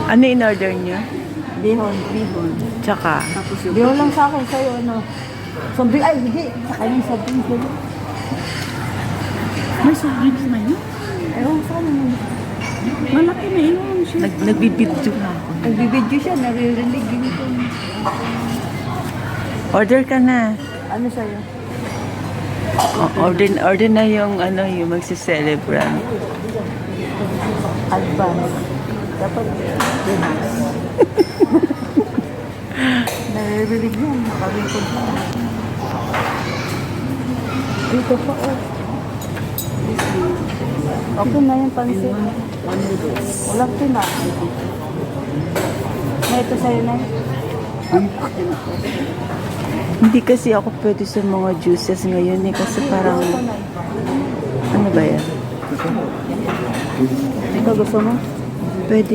Ano in-order niyo? Bihon, bihon. Tsaka? Tapos yung... Bihon lang sa akin, sa'yo ano. Sobrang, ay, hindi. Sa kanya sobrang sa'yo. May soft drinks na yun. Ewan sa kanya. Malaki na yun siya. Nagbibidyo na ako. Nagbibidyo siya, naririnig din ito. Order ka na. Ano sa'yo? Order na yung ano, yung magsi-celebrant. Advance. Dapat advance. Naririnig yan, nakabikod na. Dito pa, oh. Okay na yung pansit. Walang tina. Na ito sa'yo na. Hindi kasi ako pwede sa mga juices ngayon eh. Kasi parang, ano ba yan? Ito gusto mo? Pwede